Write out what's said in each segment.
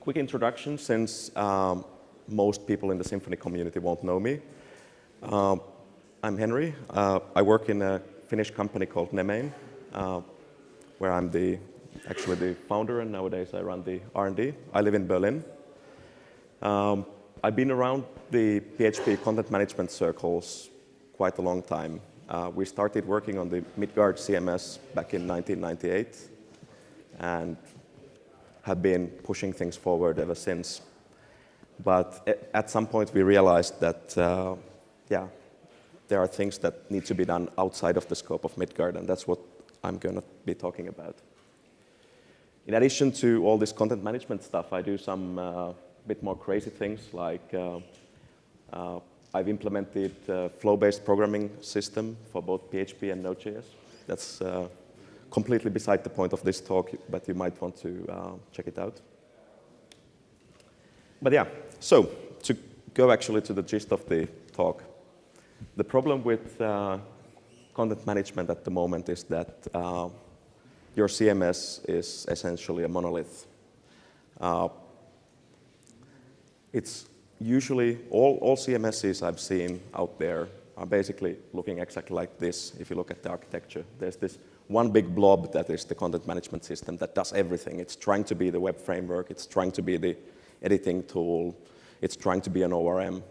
quick introduction, since most people in the Symfony community won't know me. I'm Henri. I work in a Finnish company called Nemain, where I'm actually the founder, and nowadays I run the R&D. I live in Berlin. I've been around the PHP content management circles quite a long time. We started working on the Midgard CMS back in 1998 and have been pushing things forward ever since. But at some point we realized that, there are things that need to be done outside of the scope of Midgard, and that's what I'm going to be talking about. In addition to all this content management stuff, I do some bit more crazy things, like I've implemented a flow-based programming system for both PHP and Node.js. That's completely beside the point of this talk, but you might want to check it out. But yeah, so to go actually to the gist of the talk, the problem with content management at the moment is that your CMS is essentially a monolith. It's usually, all CMSs I've seen out there are basically looking exactly like this. If you look at the architecture, there's this one big blob that is the content management system that does everything. It's trying to be the web framework, it's trying to be the editing tool, it's trying to be an ORM,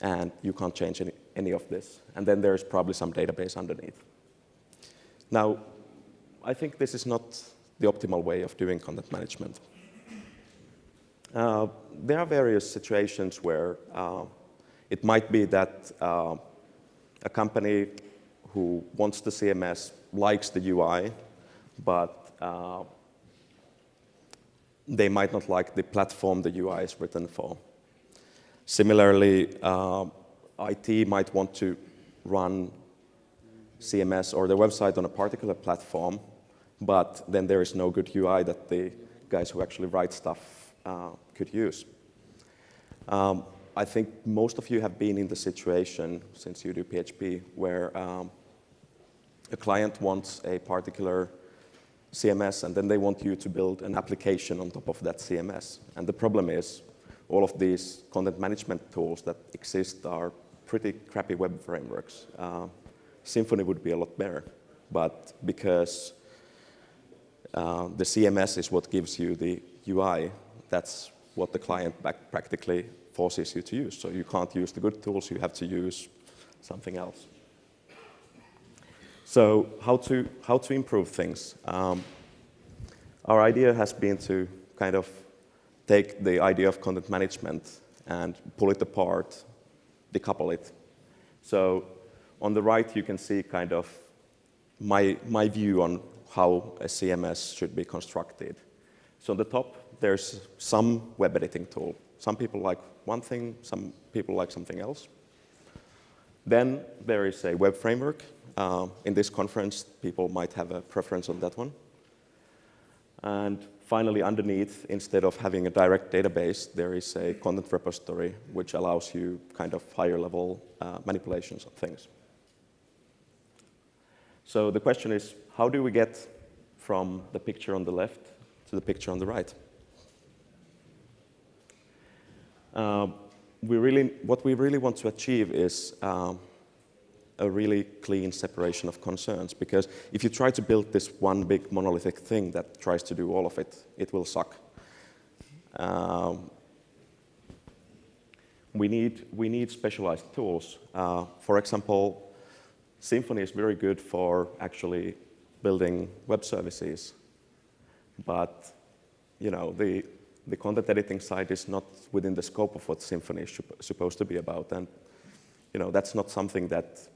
and you can't change any of this. And then there's probably some database underneath. Now, I think this is not the optimal way of doing content management. There are various situations where it might be that a company who wants the CMS likes the UI, but they might not like the platform the UI is written for. Similarly, IT might want to run CMS or their website on a particular platform, but then there is no good UI that the guys who actually write stuff could use. I think most of you have been in the situation, since you do PHP, where a client wants a particular CMS, and then they want you to build an application on top of that CMS. And the problem is, all of these content management tools that exist are pretty crappy web frameworks. Symfony would be a lot better, but because the CMS is what gives you the UI, that's what the client practically forces you to use. So you can't use the good tools, you have to use something else. So how to improve things? Our idea has been to kind of take the idea of content management and pull it apart, decouple it. So on the right you can see kind of my view on how a CMS should be constructed. So on the top there's some web editing tool. Some people like one thing, some people like something else. Then there is a web framework. In this conference, people might have a preference on that one. And finally, underneath, instead of having a direct database, there is a content repository, which allows you kind of higher-level manipulations of things. So the question is, how do we get from the picture on the left to the picture on the right? What we really want to achieve is a really clean separation of concerns, because if you try to build this one big monolithic thing that tries to do all of it, it will suck. We need specialized tools. For example, Symfony is very good for actually building web services, but the content editing side is not within the scope of what Symfony is supposed to be about, and that's not something that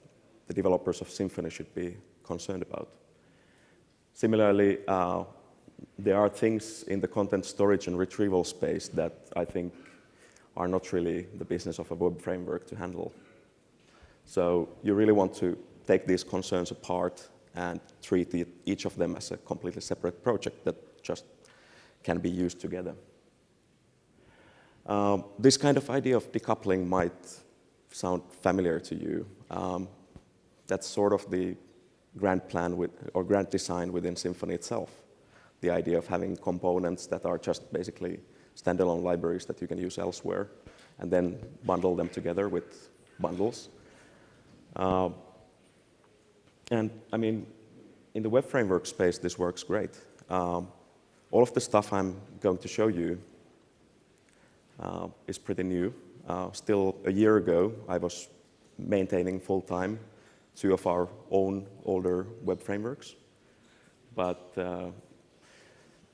the developers of Symfony should be concerned about. Similarly, there are things in the content storage and retrieval space that I think are not really the business of a web framework to handle. So you really want to take these concerns apart and treat each of them as a completely separate project that just can be used together. This kind of idea of decoupling might sound familiar to you. That's sort of the grand plan or grand design within Symfony itself. The idea of having components that are just basically standalone libraries that you can use elsewhere, and then bundle them together with bundles. And I mean, in the web framework space, this works great. All of the stuff I'm going to show you is pretty new. Still a year ago, I was maintaining full-time 2 of our own older web frameworks. But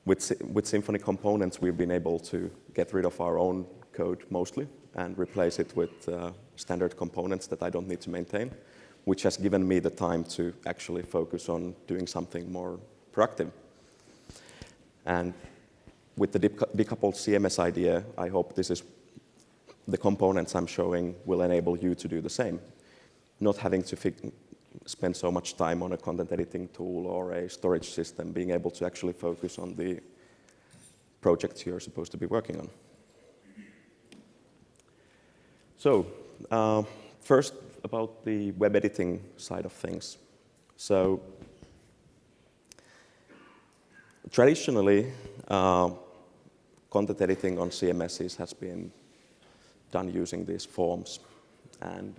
with Symfony components, we've been able to get rid of our own code mostly and replace it with standard components that I don't need to maintain, which has given me the time to actually focus on doing something more productive. And with the decoupled CMS idea, I hope the components I'm showing will enable you to do the same, not having to spend so much time on a content editing tool or a storage system, being able to actually focus on the projects you're supposed to be working on. So, first about the web editing side of things. So, traditionally, content editing on CMSs has been done using these forms. And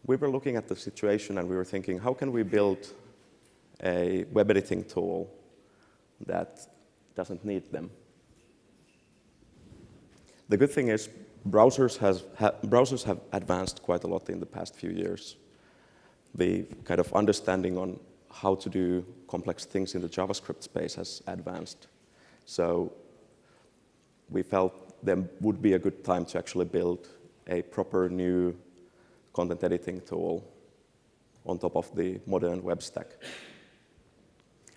we were looking at the situation and we were thinking, how can we build a web editing tool that doesn't need them? The good thing is browsers have advanced quite a lot in the past few years. The kind of understanding on how to do complex things in the JavaScript space has advanced. So we felt there would be a good time to actually build a proper new content editing tool on top of the modern web stack.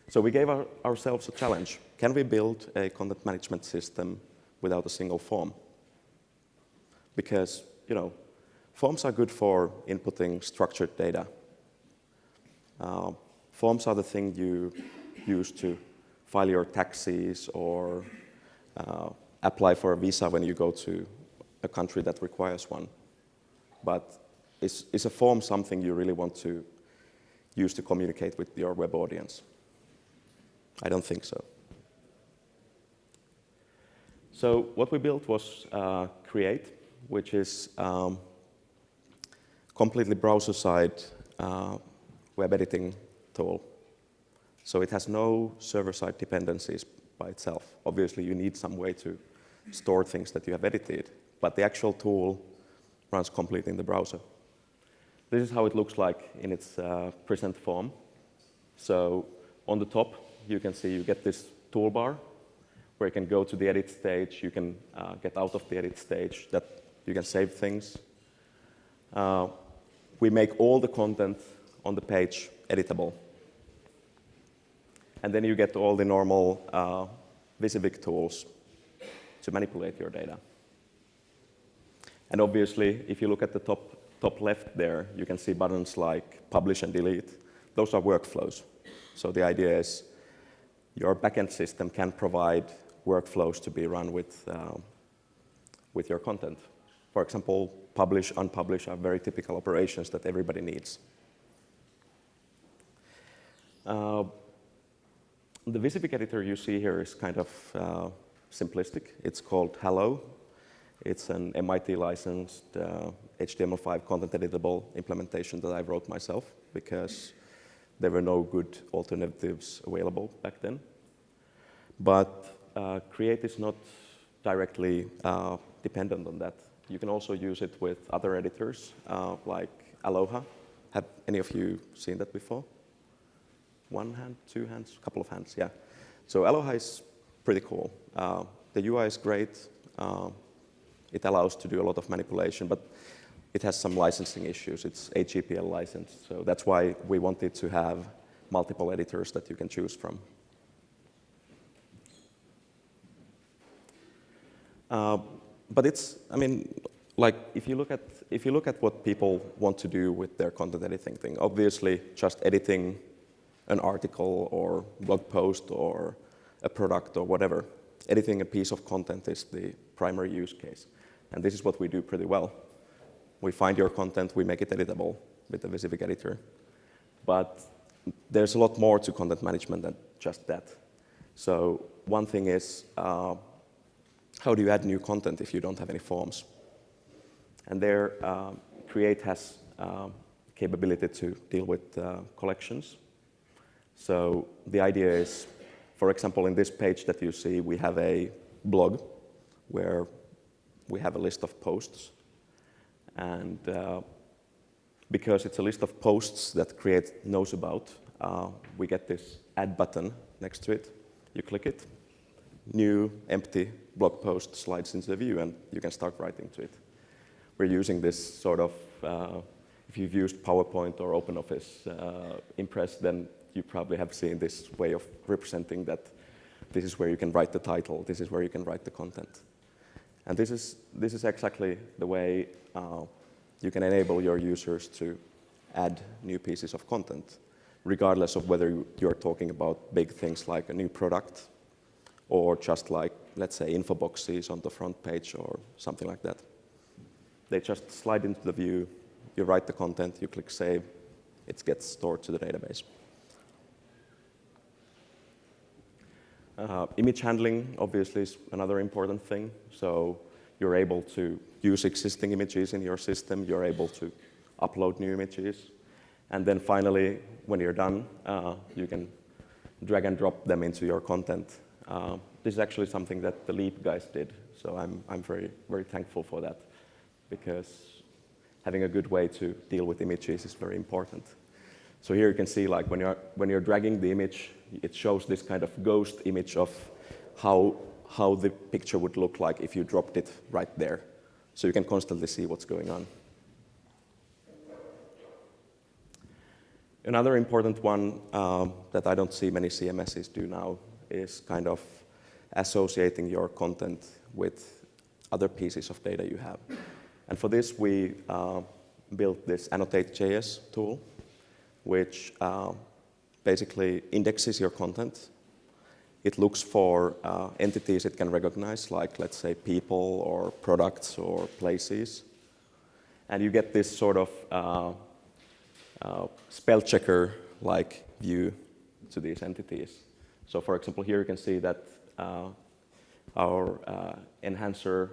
So we gave ourselves a challenge. Can we build a content management system without a single form? Because, you know, forms are good for inputting structured data. Forms are the thing you use to file your taxes or apply for a visa when you go to a country that requires one. But is a form something you really want to use to communicate with your web audience? I don't think so. So what we built was Create, which is completely browser-side web editing tool. So it has no server-side dependencies by itself. Obviously, you need some way to store things that you have edited, but the actual tool runs completely in the browser. This is how it looks like in its present form. So on the top, you can see you get this toolbar where you can go to the edit stage, you can get out of the edit stage, that you can save things. We make all the content on the page editable. And then you get all the normal Visivik tools to manipulate your data. And obviously, if you look at the top left there, you can see buttons like publish and delete. Those are workflows. So the idea is your backend system can provide workflows to be run with your content. For example, publish, unpublish are very typical operations that everybody needs. The Visivik editor you see here is kind of simplistic. It's called Hello. It's an MIT licensed HTML5 content editable implementation that I wrote myself because there were no good alternatives available back then. But Create is not directly dependent on that. You can also use it with other editors like Aloha. Have any of you seen that before? One hand, two hands, a couple of hands, yeah. So Aloha is pretty cool. The UI is great. It allows to do a lot of manipulation, but it has some licensing issues. It's a GPL license, so that's why we wanted to have multiple editors that you can choose from. But it's, I mean, like if you look at what people want to do with their content editing thing, obviously just editing an article or blog post or a product or whatever, editing a piece of content is the primary use case. And this is what we do pretty well. We find your content, we make it editable with the Visivik editor. But there's a lot more to content management than just that. So one thing is, how do you add new content if you don't have any forms? And there, Create has capability to deal with collections. So the idea is, for example, in this page that you see, we have a blog where we have a list of posts. And because it's a list of posts that Create knows about, we get this add button next to it. You click it, new empty blog post slides into the view, and you can start writing to it. We're using this sort of, if you've used PowerPoint or OpenOffice Impress, then you probably have seen this way of representing that this is where you can write the title, this is where you can write the content. And this is exactly the way you can enable your users to add new pieces of content, regardless of whether you're talking about big things like a new product or just like, let's say, info boxes on the front page or something like that. They just slide into the view, you write the content, you click save, it gets stored to the database. Image handling, obviously, is another important thing. So you're able to use existing images in your system, you're able to upload new images, and then finally, when you're done, you can drag and drop them into your content. This is actually something that the Leap guys did, so I'm very, very thankful for that, because having a good way to deal with images is very important. So here you can see, like, when you're dragging the image, it shows this kind of ghost image of how the picture would look like if you dropped it right there. So you can constantly see what's going on. Another important one that I don't see many CMSs do now is kind of associating your content with other pieces of data you have. And for this, we built this Annotate.js tool, which basically indexes your content. It looks for entities it can recognize, like, let's say, people or products or places. And you get this sort of spell checker-like view to these entities. So, for example, here you can see that our enhancer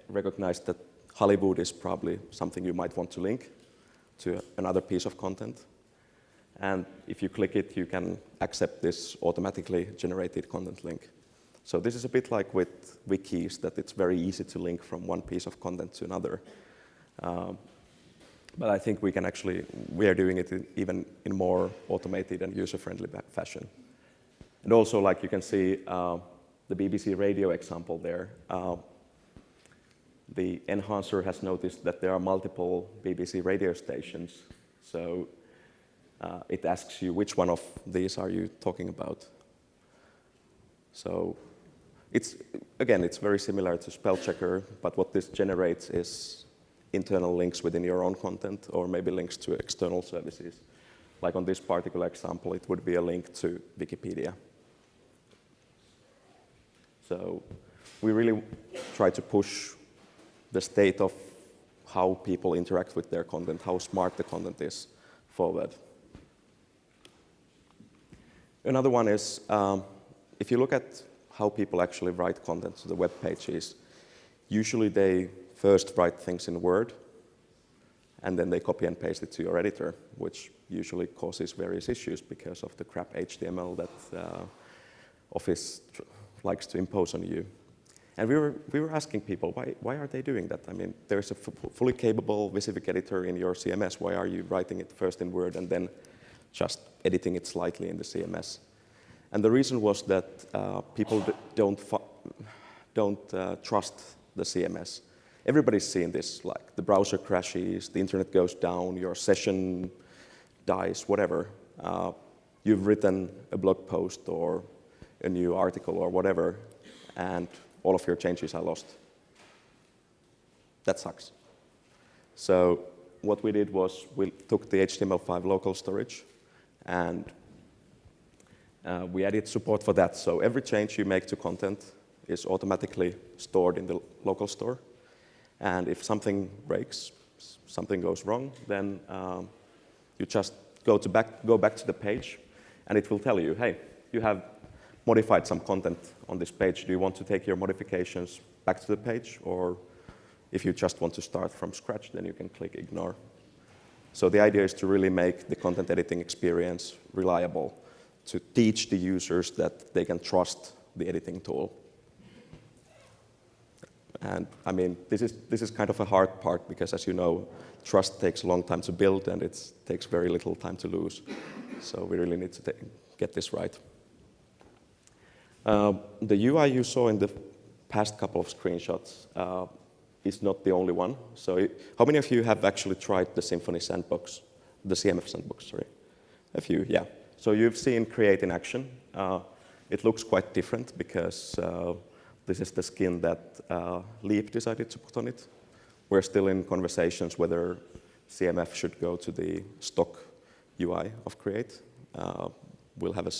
recognized that Hollywood is probably something you might want to link to another piece of content. And if you click it, you can accept this automatically generated content link. So this is a bit like with wikis, that it's very easy to link from one piece of content to another. But I think we are doing it even in more automated and user-friendly fashion. And also, like you can see, the BBC Radio example there. The enhancer has noticed that there are multiple BBC radio stations. So it asks you which one of these are you talking about. So it's very similar to spell checker, but what this generates is internal links within your own content, or maybe links to external services. Like on this particular example, it would be a link to Wikipedia. So we really try to push the state of how people interact with their content, how smart the content is, forward. Another one is, if you look at how people actually write content to the web pages, usually they first write things in Word, and then they copy and paste it to your editor, which usually causes various issues because of the crap HTML that Office likes to impose on you. And we were asking people, why are they doing that? I mean, there's a fully capable Visivic editor in your CMS. Why are you writing it first in Word and then just editing it slightly in the CMS? And the reason was that people don't trust the CMS. Everybody's seen this, like the browser crashes, the internet goes down, your session dies, whatever. You've written a blog post or a new article or whatever, and all of your changes are lost. That sucks. So what we did was we took the HTML5 local storage, and we added support for that. So every change you make to content is automatically stored in the local store. And if something breaks, something goes wrong, then you just go back to the page, and it will tell you, hey, you have modified some content on this page, do you want to take your modifications back to the page? Or if you just want to start from scratch, then you can click ignore. So the idea is to really make the content editing experience reliable, to teach the users that they can trust the editing tool. And I mean, this is kind of a hard part because, as you know, trust takes a long time to build and it takes very little time to lose. So we really need to get this right. The UI you saw in the past couple of screenshots is not the only one. So how many of you have actually tried the Symfony sandbox, the CMF sandbox, sorry? A few, yeah. So you've seen Create in action. It looks quite different because this is the skin that Leap decided to put on it. We're still in conversations whether CMF should go to the stock UI of Create. We'll have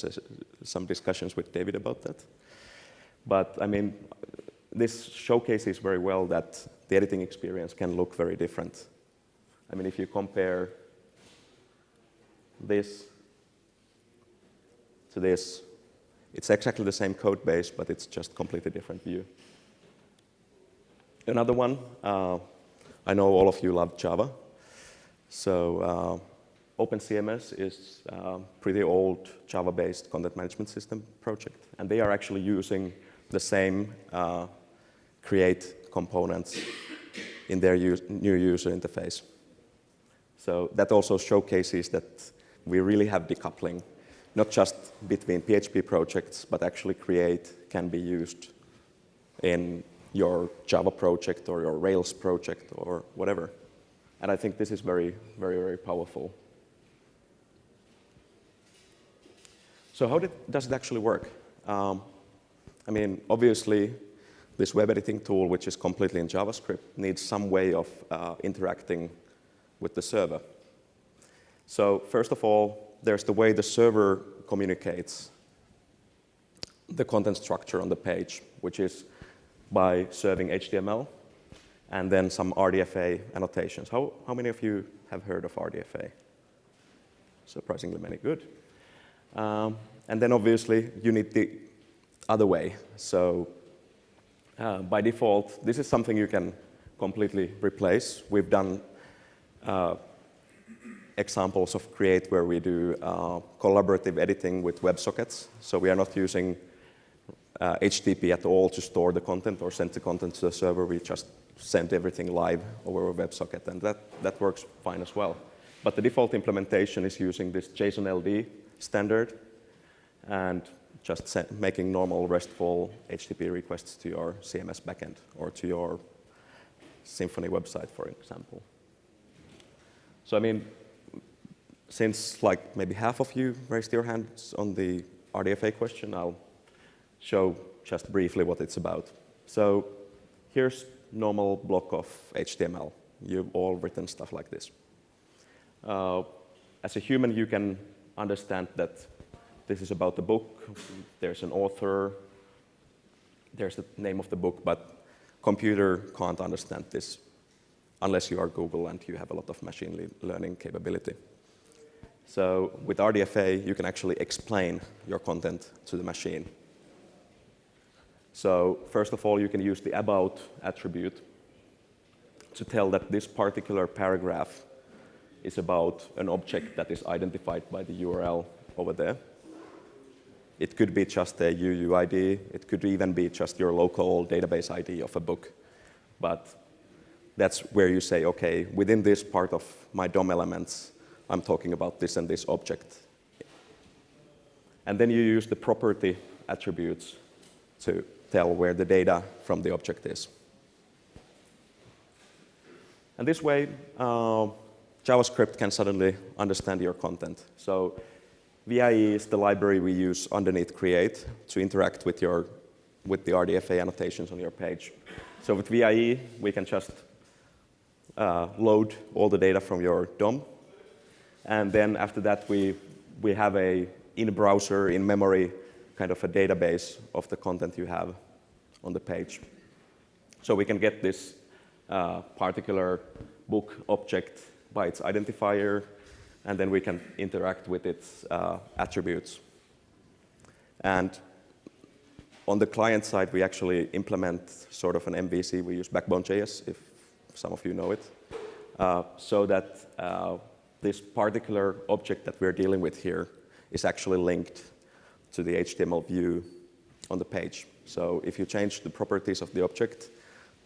some discussions with David about that. But I mean, this showcases very well that the editing experience can look very different. I mean, if you compare this to this, it's exactly the same code base, but it's just completely different view. Another one, I know all of you love Java. So OpenCMS is a pretty old Java-based content management system project. And they are actually using the same Create components in their new user interface. So that also showcases that we really have decoupling, not just between PHP projects, but actually Create can be used in your Java project or your Rails project or whatever. And I think this is very, very, very powerful. So how does it actually work? I mean, obviously, this web editing tool, which is completely in JavaScript, needs some way of interacting with the server. So first of all, there's the way the server communicates the content structure on the page, which is by serving HTML and then some RDFa annotations. How many of you have heard of RDFa? Surprisingly many, good. And then obviously, you need the other way. So by default, this is something you can completely replace. We've done examples of Create where we do collaborative editing with WebSockets. So we are not using HTTP at all to store the content or send the content to the server. We just send everything live over a WebSocket, and that works fine as well. But the default implementation is using this JSON-LD standard and just making normal RESTful HTTP requests to your CMS backend or to your Symfony website, for example. So I mean, since like maybe half of you raised your hands on the RDFA question, I'll show just briefly what it's about. So here's normal block of HTML. You've all written stuff like this. As a human, you can understand that this is about the book. There's an author. There's the name of the book, but computer can't understand this unless you are Google and you have a lot of machine learning capability. So with RDFA, you can actually explain your content to the machine. So first of all, you can use the about attribute to tell that this particular paragraph is about an object that is identified by the URL over there. It could be just a UUID. It could even be just your local database ID of a book. But that's where you say, OK, within this part of my DOM elements, I'm talking about this and this object. And then you use the property attributes to tell where the data from the object is. And this way, JavaScript can suddenly understand your content. So VIE is the library we use underneath Create to interact with the RDFA annotations on your page. So with VIE, we can just load all the data from your DOM. And then after that, we have a in-browser, in-memory kind of a database of the content you have on the page. So we can get this particular book object by its identifier, and then we can interact with its attributes. And on the client side, we actually implement sort of an MVC. We use Backbone.js, if some of you know it, so that this particular object that we're dealing with here is actually linked to the HTML view on the page. So if you change the properties of the object,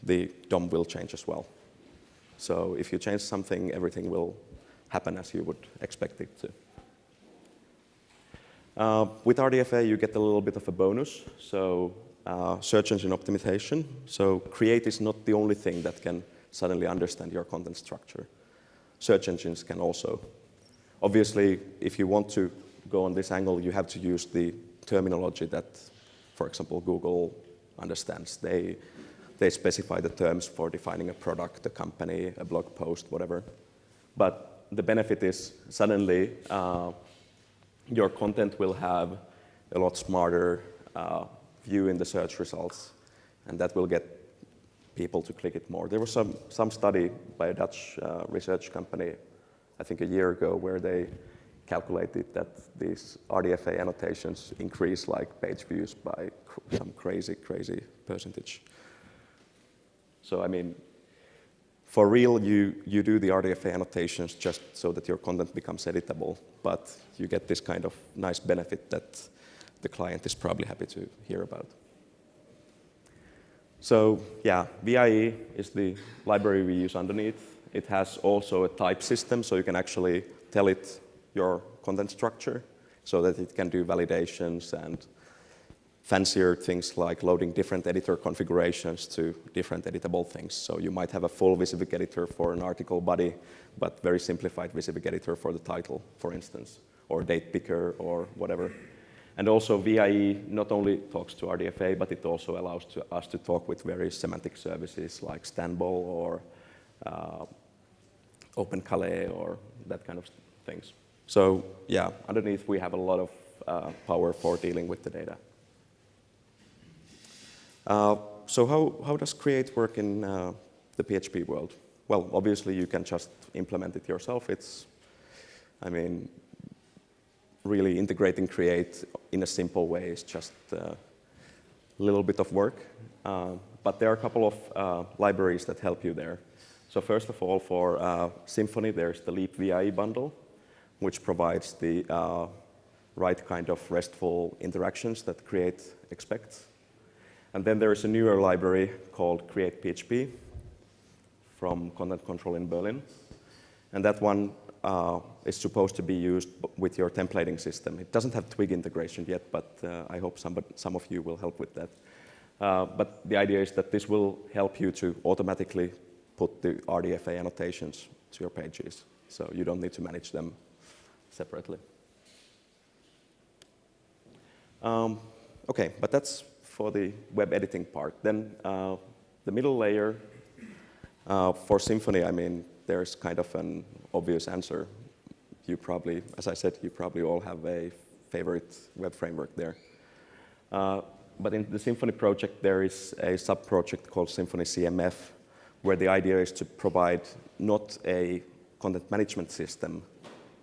the DOM will change as well. So if you change something, everything will happen as you would expect it to. With RDFa, you get a little bit of a bonus, so search engine optimization. So create is not the only thing that can suddenly understand your content structure. Search engines can also. Obviously, if you want to go on this angle, you have to use the terminology that, for example, Google understands. They specify the terms for defining a product, a company, a blog post, whatever. But the benefit is suddenly your content will have a lot smarter view in the search results, and that will get people to click it more. There was some study by a Dutch research company, I think a year ago, where they calculated that these RDFa annotations increase like page views by some crazy percentage. So I mean, for real, you do the RDFa annotations just so that your content becomes editable, but you get this kind of nice benefit that the client is probably happy to hear about. So yeah, VIE is the library we use underneath. It has also a type system, so you can actually tell it your content structure so that it can do validations and fancier things like loading different editor configurations to different editable things. So you might have a full Visivik editor for an article body, but very simplified Visivik editor for the title, for instance, or date picker or whatever. And also VIE not only talks to RDFa, but it also allows us to talk with various semantic services like Stanbol or OpenCalais or that kind of things. So yeah, underneath we have a lot of power for dealing with the data. So how does create work in the PHP world? Well, obviously you can just implement it yourself. It's, I mean, really integrating create in a simple way is just a little bit of work. But there are a couple of libraries that help you there. So first of all, for Symfony, there's the Leap VIE bundle, which provides the right kind of RESTful interactions that Create expects. And then there is a newer library called Create PHP from Content Control in Berlin. And that one is supposed to be used with your templating system. It doesn't have Twig integration yet, but I hope some of you will help with that. But the idea is that this will help you to automatically put the RDFa annotations to your pages, so you don't need to manage them separately. Okay, but that's for the web editing part. Then the middle layer for Symfony, I mean, there's kind of an obvious answer. You probably, as I said, you probably all have a favorite web framework there. But in the Symfony project, there is a sub-project called Symfony CMS, where the idea is to provide not a content management system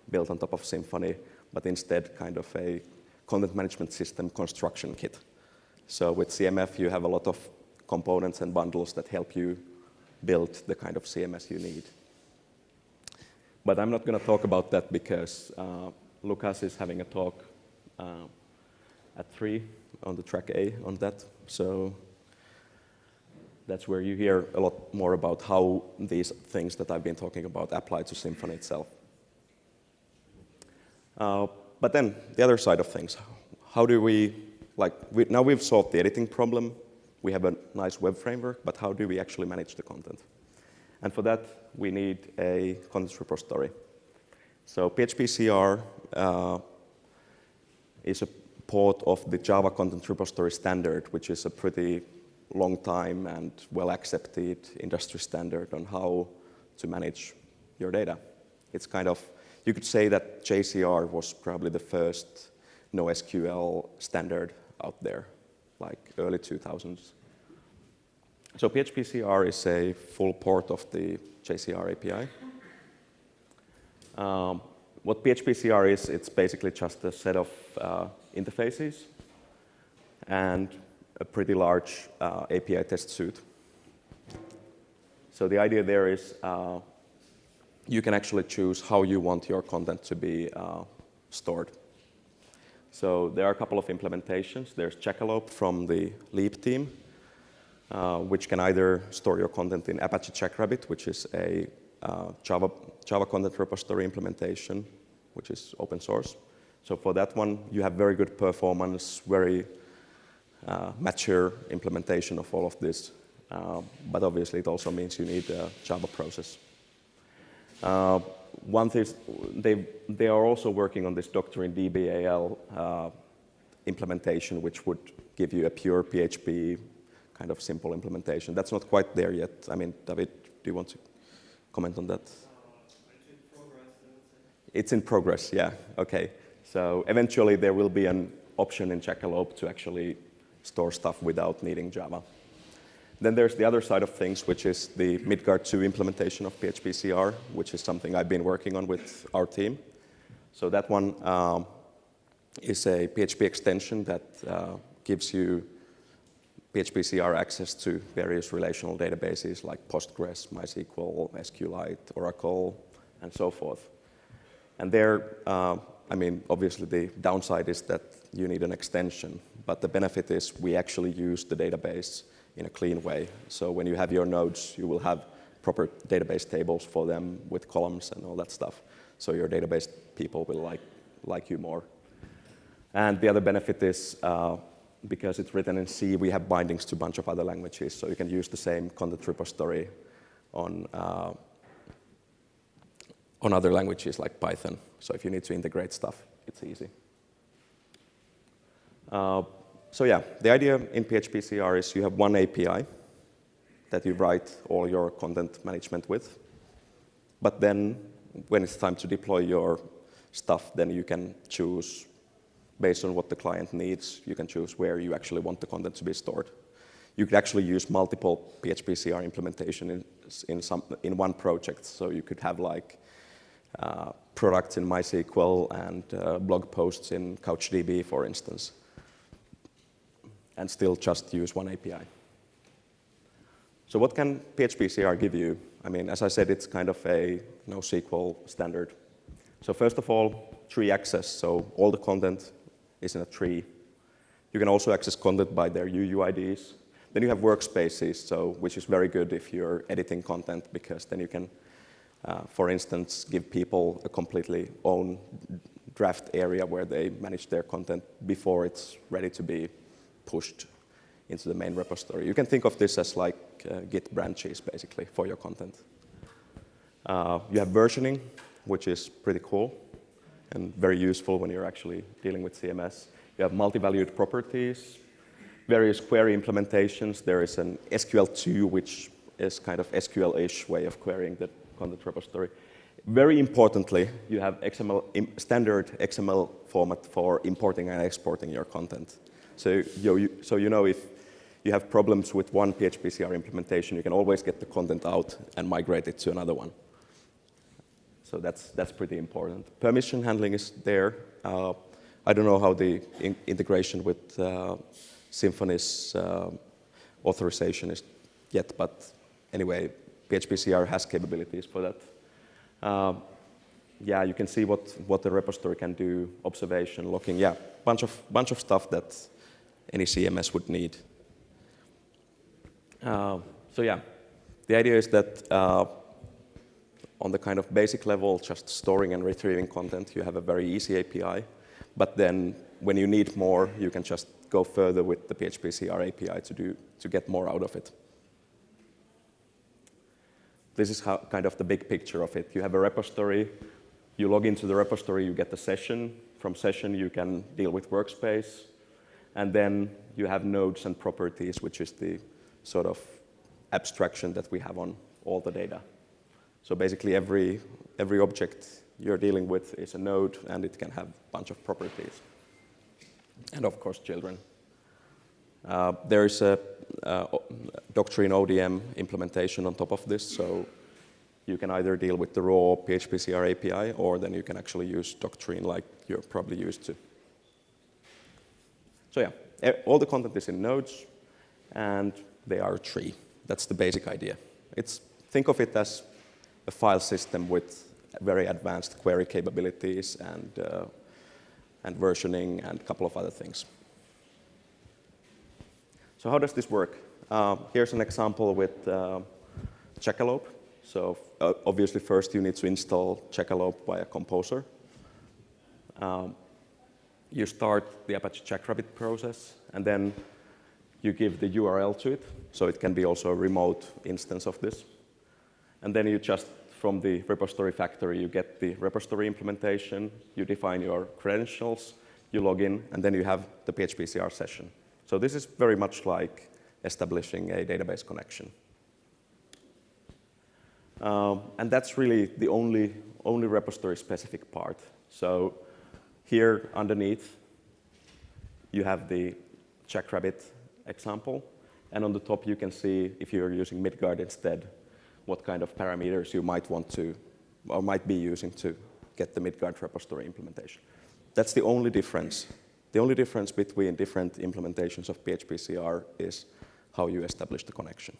built on top of Symfony, but instead kind of a content management system construction kit. So with CMS, you have a lot of components and bundles that help you build the kind of CMS you need. But I'm not going to talk about that because Lukas is having a talk at 3 on the track A on that. So that's where you hear a lot more about how these things that I've been talking about apply to Symfony itself. But then the other side of things, how do we, now we've solved the editing problem, we have a nice web framework, but how do we actually manage the content? And for that, we need a content repository. So PHPCR is a port of the Java Content Repository standard, which is a pretty long time and well-accepted industry standard on how to manage your data. It's kind of, you could say that JCR was probably the first NoSQL standard out there, like early 2000s. So PHPCR is a full port of the JCR API. What PHPCR is, it's basically just a set of interfaces. And a pretty large API test suite. So the idea there is you can actually choose how you want your content to be stored. So there are a couple of implementations. There's Jackalope from the Leap team, which can either store your content in Apache Jackrabbit, which is a Java content repository implementation, which is open source. So for that one, you have very good performance, very mature implementation of all of this. But obviously, it also means you need a Java process. One thing, they are also working on this Doctrine DBAL implementation, which would give you a pure PHP kind of simple implementation. That's not quite there yet. I mean, David, do you want to comment on that? It's in progress, I would say. It's in progress, yeah. Okay. So eventually there will be an option in Jackalope to actually store stuff without needing Java. Then there's the other side of things, which is the Midgard 2 implementation of PHPCR, which is something I've been working on with our team. So that one is a PHP extension that gives you PHPCR access to various relational databases like Postgres, MySQL, SQLite, Oracle, and so forth. And there, I mean, obviously the downside is that you need an extension, but the benefit is we actually use the database in a clean way. So when you have your nodes, you will have proper database tables for them with columns and all that stuff. So your database people will like you more. And the other benefit is because it's written in C, we have bindings to a bunch of other languages. So you can use the same content repository on other languages like Python. So if you need to integrate stuff, it's easy. So yeah, the idea in PHPCR is you have one API that you write all your content management with. But then when it's time to deploy your stuff, then you can choose, based on what the client needs, you can choose where you actually want the content to be stored. You could actually use multiple PHPCR implementation in one project. So you could have like products in MySQL and blog posts in CouchDB, for instance, and still just use one API. So what can PHPCR give you? I mean, as I said, it's kind of a NoSQL standard. So first of all, tree access. So all the content is in a tree. You can also access content by their UUIDs. Then you have workspaces, so which is very good if you're editing content, because then you can, for instance, give people a completely own draft area where they manage their content before it's ready to be pushed into the main repository. You can think of this as like Git branches, basically, for your content. You have versioning, which is pretty cool and very useful when you're actually dealing with CMS. You have multi-valued properties, various query implementations. There is an SQL2, which is kind of SQL-ish way of querying the content repository. Very importantly, you have standard XML format for importing and exporting your content. So you know if you have problems with one PHPCR implementation, you can always get the content out and migrate it to another one. So that's pretty important. Permission handling is there. I don't know how the integration with Symfony's authorization is yet, but anyway, PHPCR has capabilities for that. Yeah, you can see what the repository can do, observation, logging, yeah, bunch of stuff that any CMS would need. So yeah, the idea is that on the kind of basic level, just storing and retrieving content, you have a very easy API. But then when you need more, you can just go further with the PHPCR API to get more out of it. This is how, kind of the big picture of it. You have a repository. You log into the repository, you get the session. From session, you can deal with workspace. And then you have nodes and properties, which is the sort of abstraction that we have on all the data. So basically, every object you're dealing with is a node, and it can have a bunch of properties. And of course, children. There is a Doctrine ODM implementation on top of this, so you can either deal with the raw PHPCR API, or then you can actually use Doctrine like you're probably used to. So yeah, all the content is in nodes, and they are a tree. That's the basic idea. Think of it as a file system with very advanced query capabilities and versioning and a couple of other things. So how does this work? Here's an example with Jackalope. So obviously, first you need to install Jackalope via Composer. You start the Apache Jackrabbit process, and then you give the URL to it. So it can be also a remote instance of this. And then you just, from the repository factory, you get the repository implementation, you define your credentials, you log in, and then you have the PHPCR session. So this is very much like establishing a database connection. And that's really the only repository-specific part. So here underneath, you have the Jackrabbit example. And on the top, you can see, if you're using Midgard instead, what kind of parameters you might want to, or might be using to get the Midgard repository implementation. That's the only difference. The only difference between different implementations of PHPCR is how you establish the connection.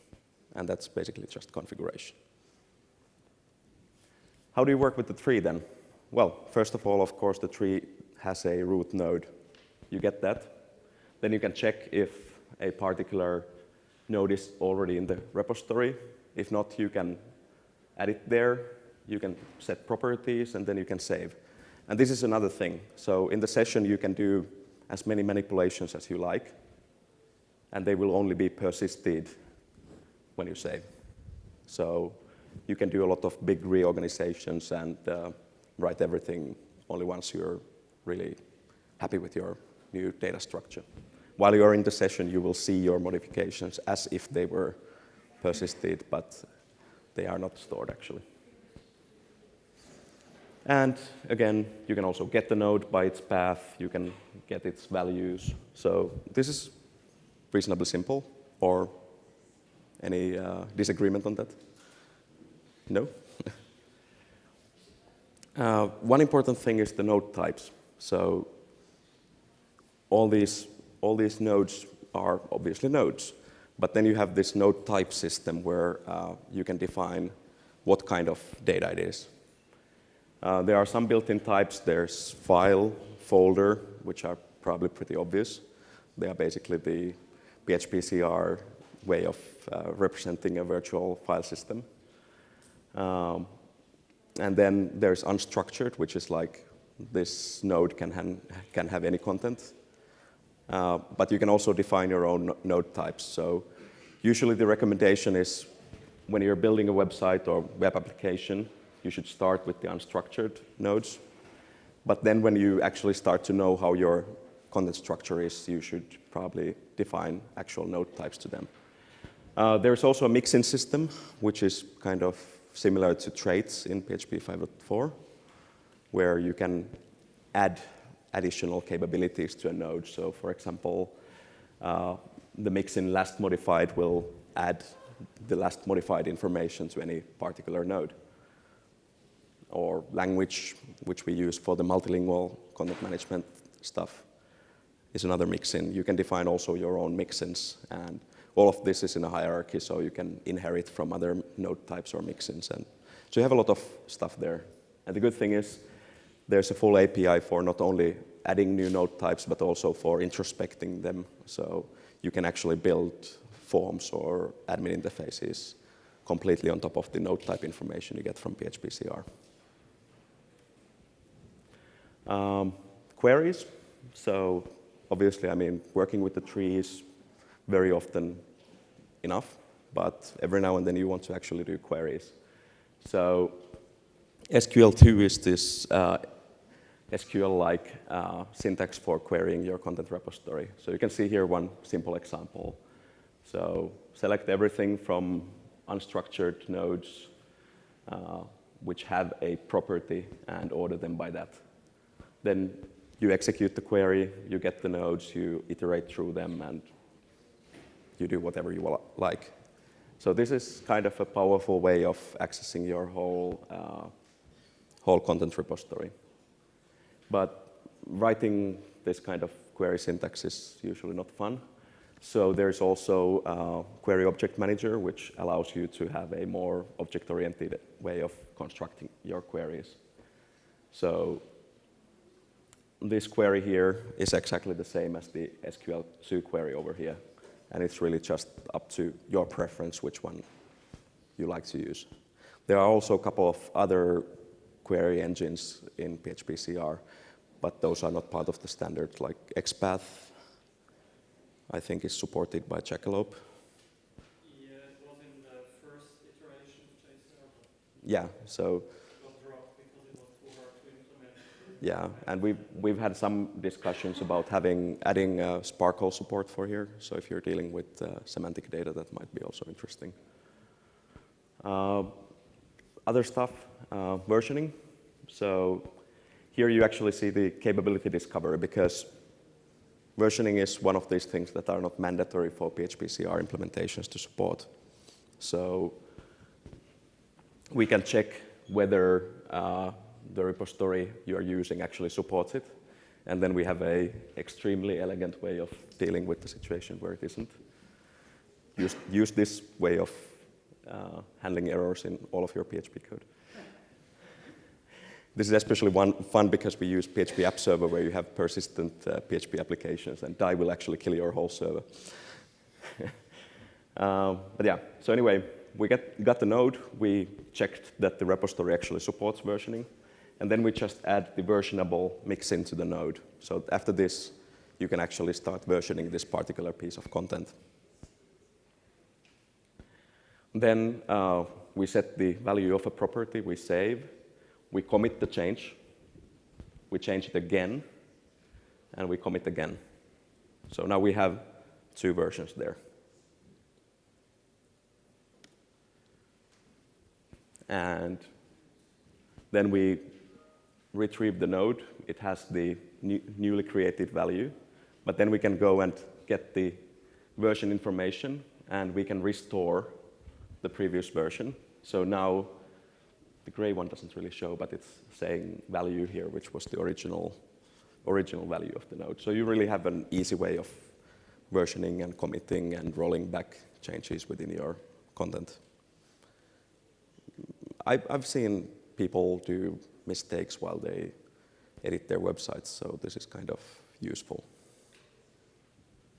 And that's basically just configuration. How do you work with the tree then? Well, first of all, of course, the tree has a root node. You get that. Then you can check if a particular node is already in the repository. If not, you can add it there. You can set properties, and then you can save. And this is another thing. So in the session, you can do as many manipulations as you like, and they will only be persisted when you save. So you can do a lot of big reorganizations and write everything only once you're really happy with your new data structure. While you're in the session, you will see your modifications as if they were persisted, but they are not stored actually. And again, you can also get the node by its path. You can get its values. So this is reasonably simple. Or any disagreement on that? No? One important thing is the node types. So all these nodes are obviously nodes. But then you have this node type system where you can define what kind of data it is. There are some built-in types. There's file, folder, which are probably pretty obvious. They are basically the PHPCR way of representing a virtual file system. And then there's unstructured, which is like this node can have any content. But you can also define your own node types. So usually the recommendation is when you're building a website or web application, you should start with the unstructured nodes. But then when you actually start to know how your content structure is, you should probably define actual node types to them. There's also a mixin system, which is kind of similar to traits in PHP 5.4, where you can add additional capabilities to a node. So for example, the mixin last modified will add the last modified information to any particular node. Or language, which we use for the multilingual content management stuff, is another mixin. You can define also your own mixins. And all of this is in a hierarchy, so you can inherit from other node types or mixins. And so you have a lot of stuff there. And the good thing is there's a full API for not only adding new node types, but also for introspecting them. So you can actually build forms or admin interfaces completely on top of the node type information you get from PHPCR. Queries. So obviously, I mean, working with the tree is very often enough, but every now and then you want to actually do queries. So SQL2 is this SQL-like syntax for querying your content repository. So you can see here one simple example. So select everything from unstructured nodes which have a property and order them by that. Then you execute the query, you get the nodes, you iterate through them, and you do whatever you like. So this is kind of a powerful way of accessing your whole content repository. But writing this kind of query syntax is usually not fun. So there's also Query Object Manager, which allows you to have a more object-oriented way of constructing your queries. So this query here is exactly the same as the SQL2 query over here. And it's really just up to your preference which one you like to use. There are also a couple of other query engines in PHPCR, but those are not part of the standard, like XPath, I think is supported by Jackalope. Yeah, it was in the first iteration of JSR. Yeah, so It got dropped because it was too hard to implement. yeah, and we've had some discussions about adding Sparkle support for here. So if you're dealing with semantic data, that might be also interesting. Other stuff, versioning. So here you actually see the capability discovery, because versioning is one of these things that are not mandatory for PHPCR implementations to support. So we can check whether the repository you are using actually supports it. And then we have an extremely elegant way of dealing with the situation where it isn't. Use this way of handling errors in all of your PHP code. This is especially fun because we use PHP app server, where you have persistent PHP applications, and die will actually kill your whole server. But yeah, so anyway, we got the node. We checked that the repository actually supports versioning. And then we just add the versionable mix into the node. So after this, you can actually start versioning this particular piece of content. Then we set the value of a property, we save, we commit the change, we change it again, and we commit again. So now we have 2 versions there. And then we retrieve the node. It has the newly created value, but then we can go and get the version information, and we can restore the previous version. So now the gray one doesn't really show, but it's saying value here, which was the original value of the node. So you really have an easy way of versioning and committing and rolling back changes within your content. I've seen people do mistakes while they edit their websites, so this is kind of useful.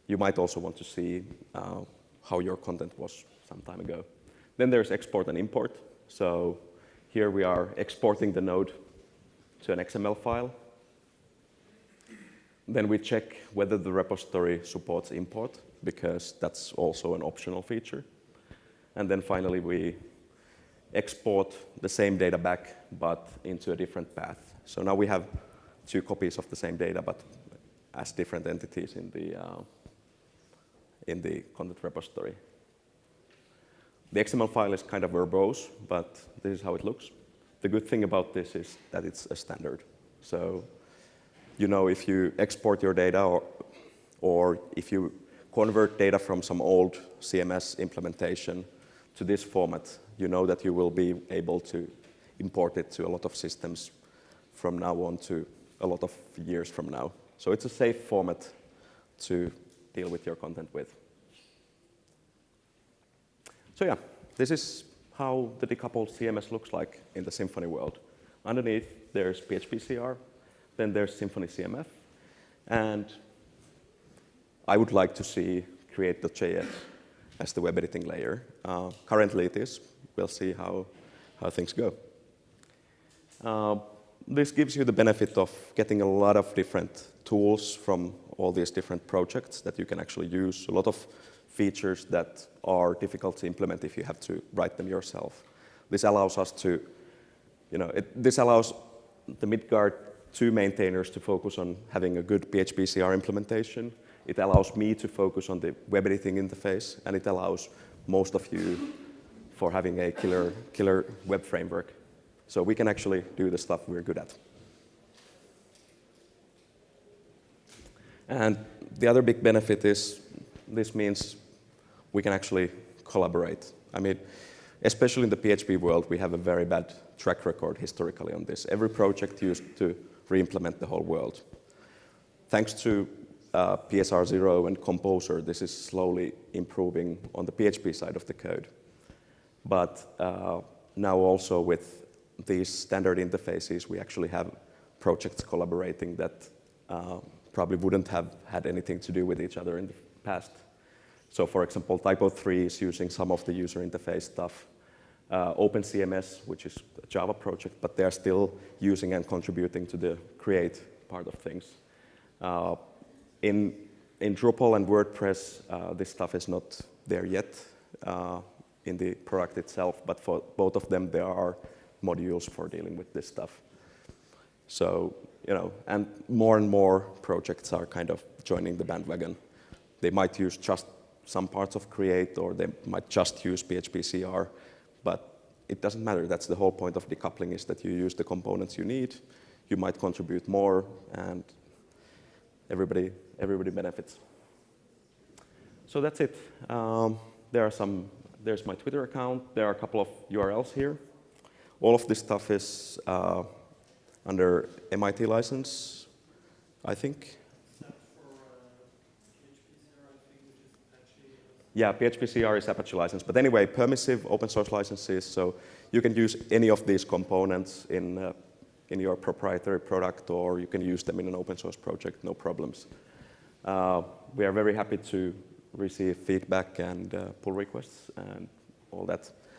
You might also want to see how your content was some time ago. Then there's export and import. So here we are exporting the node to an XML file. Then we check whether the repository supports import, because that's also an optional feature. And then finally, we export the same data back, but into a different path. So now we have 2 copies of the same data, but as different entities in the content repository. The XML file is kind of verbose, but this is how it looks. The good thing about this is that it's a standard. So you know, if you export your data, or if you convert data from some old CMS implementation to this format, you know that you will be able to import it to a lot of systems from now on to a lot of years from now. So it's a safe format to deal with your content with. So yeah, this is how the decoupled CMS looks like in the Symfony world. Underneath, there's PHPCR, then there's Symfony CMS, and I would like to see create.js as the web editing layer. Currently it is. We'll see how things go. This gives you the benefit of getting a lot of different tools from all these different projects that you can actually use, a lot of features that are difficult to implement if you have to write them yourself. This allows us to, this allows the Midgard 2 maintainers to focus on having a good PHPCR implementation. It allows me to focus on the web editing interface, and it allows most of you for having a killer web framework. So we can actually do the stuff we're good at. And the other big benefit is this means we can actually collaborate. I mean, especially in the PHP world, we have a very bad track record historically on this. Every project used to re-implement the whole world. Thanks to PSR0 and Composer, this is slowly improving on the PHP side of the code. But now also with these standard interfaces, we actually have projects collaborating that probably wouldn't have had anything to do with each other in the past. So for example, Typo3 is using some of the user interface stuff. OpenCMS, which is a Java project, but they're still using and contributing to the create part of things. In Drupal and WordPress, this stuff is not there yet in the product itself, but for both of them, there are modules for dealing with this stuff. So, and more projects are kind of joining the bandwagon. They might use just some parts of Create, or they might just use PHPCR, but it doesn't matter. That's the whole point of decoupling, is that you use the components you need. You might contribute more, and everybody benefits. So that's it. There's my Twitter account. There are a couple of URLs here. All of this stuff is under MIT license, I think. Except for PHPCR, I think, which is Apache. Yeah, PHPCR is Apache license. But anyway, permissive open source licenses, so you can use any of these components in your proprietary product, or you can use them in an open source project, no problems. We are very happy to receive feedback and pull requests and all that.